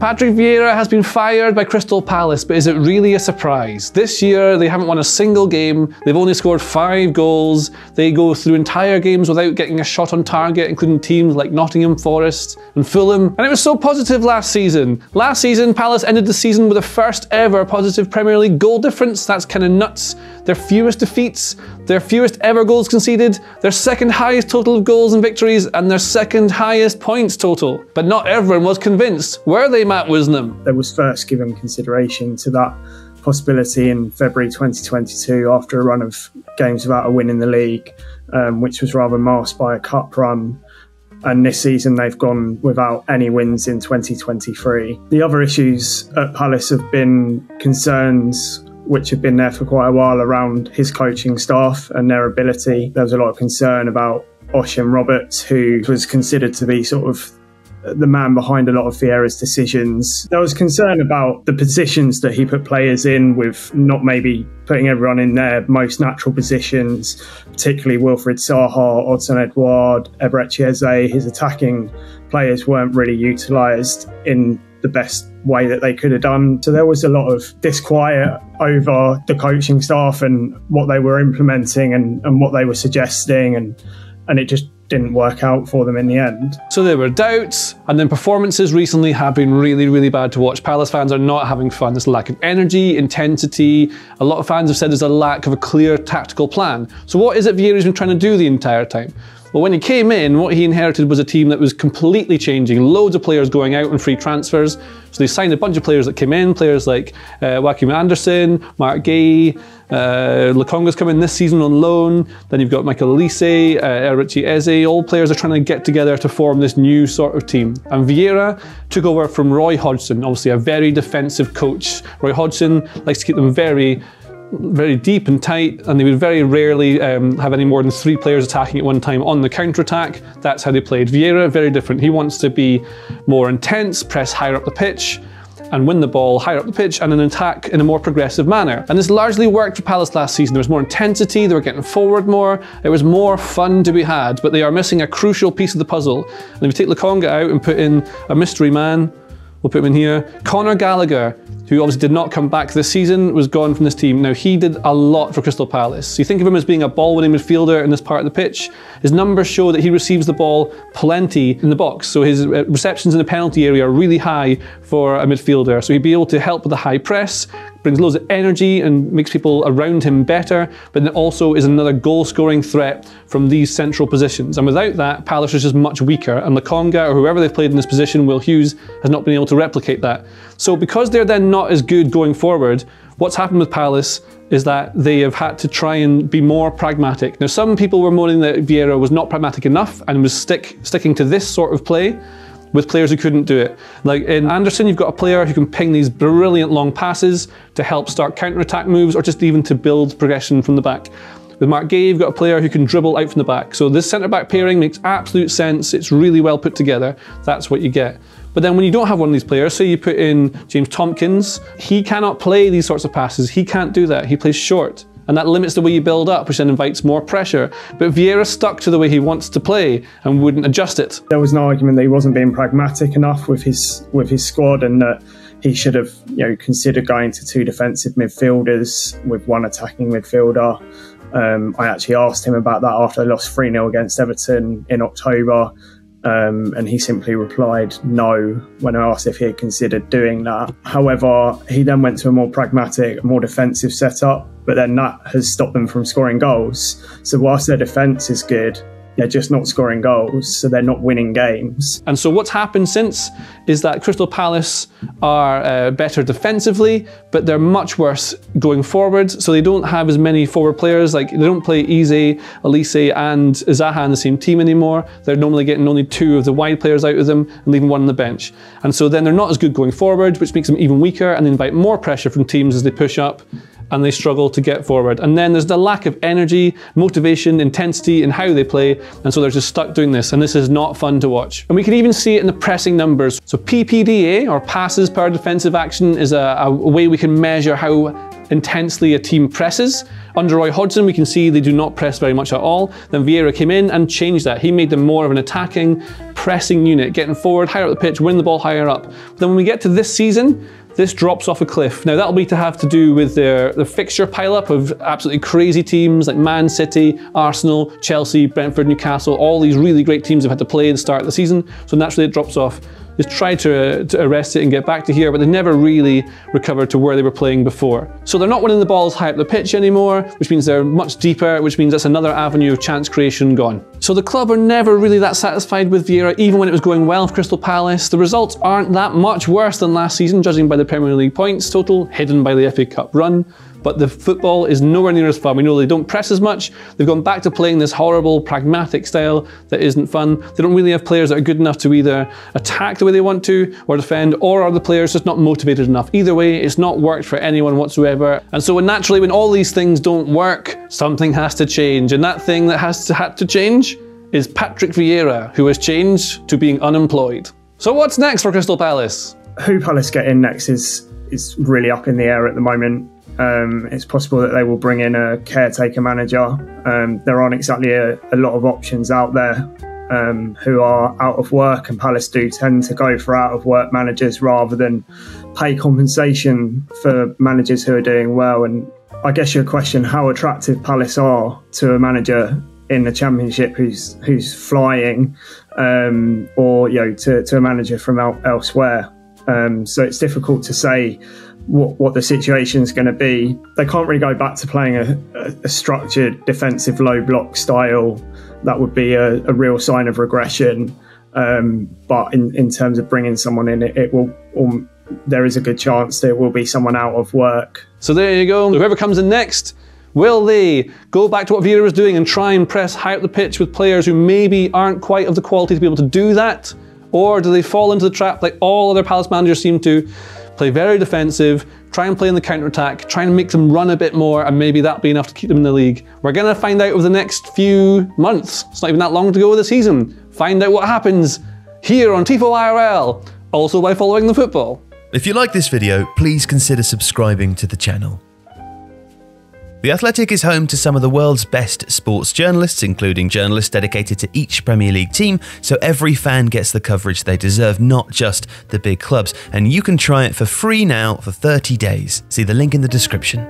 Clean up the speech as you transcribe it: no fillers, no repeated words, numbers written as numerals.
Patrick Vieira has been fired by Crystal Palace, but is it really a surprise? This year, they haven't won a single game. They've only scored 5 goals. They go through entire games without getting a shot on target, including teams like Nottingham Forest and Fulham. And it was so positive last season. Last season, Palace ended the season with a first ever positive Premier League goal difference. That's kind of nuts. Their fewest defeats, their fewest ever goals conceded, their second highest total of goals and victories, and their second highest points total. But not everyone was convinced. Were they, Matt Woosnam? There was first given consideration to that possibility in February 2022 after a run of games without a win in the league, which was rather masked by a cup run. And this season they've gone without any wins in 2023. The other issues at Palace have been concerns which have been there for quite a while around his coaching staff and their ability. There was a lot of concern about Ocean Roberts, who was considered to be sort of the man behind a lot of Vieira's decisions. There was concern about the positions that he put players in, with not maybe putting everyone in their most natural positions, particularly Wilfried Zaha, Odsonne Edouard, Eberechi Eze. His attacking players weren't really utilised in the best way that they could have done. So there was a lot of disquiet over the coaching staff and what they were implementing and what they were suggesting, and it just didn't work out for them in the end. So there were doubts, and then performances recently have been really, really bad to watch. Palace fans are not having fun. There's a lack of energy, intensity. A lot of fans have said there's a lack of a clear tactical plan. So what is it Vieira's been trying to do the entire time? Well, when he came in, what he inherited was a team that was completely changing. Loads of players going out on free transfers. So they signed a bunch of players that came in, players like Joachim Andersen, Mark Gay, Lokonga's come in this season on loan. Then you've got Michael Elise, Eberechi Eze. All players are trying to get together to form this new sort of team. And Vieira took over from Roy Hodgson, obviously a very defensive coach. Roy Hodgson likes to keep them very deep and tight, and they would very rarely have any more than 3 players attacking at one time on the counter-attack. That's how they played. Vieira, very different. He wants to be more intense, press higher up the pitch, and win the ball higher up the pitch and then attack in a more progressive manner. And this largely worked for Palace last season. There was more intensity, they were getting forward more, it was more fun to be had, but they are missing a crucial piece of the puzzle. And if you take Lokonga out and put in a mystery man, we'll put him in here, Conor Gallagher, who obviously did not come back this season, was gone from this team. Now, he did a lot for Crystal Palace. So you think of him as being a ball-winning midfielder in this part of the pitch. His numbers show that he receives the ball plenty in the box. So his receptions in the penalty area are really high for a midfielder. So he'd be able to help with the high press, brings loads of energy and makes people around him better, but then also is another goal-scoring threat from these central positions. And without that, Palace is just much weaker, and Lokonga, or whoever they've played in this position, Will Hughes, has not been able to replicate that. So because they're then not as good going forward, what's happened with Palace is that they have had to try and be more pragmatic. Now, some people were moaning that Vieira was not pragmatic enough and was sticking to this sort of play with players who couldn't do it. Like in Anderson, you've got a player who can ping these brilliant long passes to help start counter-attack moves, or just even to build progression from the back. With Mark Gay, you've got a player who can dribble out from the back. So this centre-back pairing makes absolute sense. It's really well put together. That's what you get. But then when you don't have one of these players, say you put in James Tompkins, he cannot play these sorts of passes. He can't do that. He plays short. And that limits the way you build up, which then invites more pressure. But Vieira stuck to the way he wants to play and wouldn't adjust it. There was an argument that he wasn't being pragmatic enough with his squad, and that he should have, considered going to 2 defensive midfielders with 1 attacking midfielder. I actually asked him about that after they lost 3-0 against Everton in October. And he simply replied no when I asked if he had considered doing that. However, he then went to a more pragmatic, more defensive setup, but then that has stopped them from scoring goals. So whilst their defence is good, they're just not scoring goals, so they're not winning games. And so what's happened since is that Crystal Palace are better defensively, but they're much worse going forward. So they don't have as many forward players. Like, they don't play Eze, Elise and Zaha in the same team anymore. They're normally getting only 2 of the wide players out of them and leaving 1 on the bench. And so then they're not as good going forward, which makes them even weaker, and they invite more pressure from teams as they push up and they struggle to get forward. And then there's the lack of energy, motivation, intensity in how they play, and so they're just stuck doing this, and this is not fun to watch. And we can even see it in the pressing numbers. So PPDA, or passes per defensive action, is a way we can measure how intensely a team presses. Under Roy Hodgson, we can see they do not press very much at all. Then Vieira came in and changed that. He made them more of an attacking, pressing unit, getting forward, higher up the pitch, win the ball higher up. But then when we get to this season, this drops off a cliff. Now that'll be to have to do with the fixture pileup of absolutely crazy teams like Man City, Arsenal, Chelsea, Brentford, Newcastle, all these really great teams have had to play at the start of the season, so naturally it drops off. Just tried to arrest it and get back to here, but they never really recovered to where they were playing before. So they're not winning the balls high up the pitch anymore, which means they're much deeper, which means that's another avenue of chance creation gone. So the club are never really that satisfied with Vieira, even when it was going well for Crystal Palace. The results aren't that much worse than last season, judging by the Premier League points total, hidden by the FA Cup run. But the football is nowhere near as fun. We know they don't press as much. They've gone back to playing this horrible, pragmatic style that isn't fun. They don't really have players that are good enough to either attack the way they want to or defend, or are the players just not motivated enough. Either way, it's not worked for anyone whatsoever. And so naturally, when all these things don't work, something has to change. And that thing that had to change is Patrick Vieira, who has changed to being unemployed. So what's next for Crystal Palace? Who Palace get in next is really up in the air at the moment. It's possible that they will bring in a caretaker manager. There aren't exactly a lot of options out there who are out of work, and Palace do tend to go for out of work managers rather than pay compensation for managers who are doing well. And I guess your question, how attractive Palace are to a manager in the Championship who's flying, or to a manager from elsewhere. So it's difficult to say what the situation is going to be. They can't really go back to playing a structured defensive low block style. That would be a real sign of regression. But in terms of bringing someone in, there is a good chance there will be someone out of work. So there you go. Whoever comes in next, will they go back to what Vieira was doing and try and press high up the pitch with players who maybe aren't quite of the quality to be able to do that? Or do they fall into the trap like all other Palace managers seem to? Play very defensive, try and play in the counter-attack, try and make them run a bit more, and maybe that'll be enough to keep them in the league. We're going to find out over the next few months. It's not even that long to go with the season. Find out what happens here on Tifo IRL, also by following the football. If you like this video, please consider subscribing to the channel. The Athletic is home to some of the world's best sports journalists, including journalists dedicated to each Premier League team, so every fan gets the coverage they deserve, not just the big clubs. And you can try it for free now for 30 days. See the link in the description.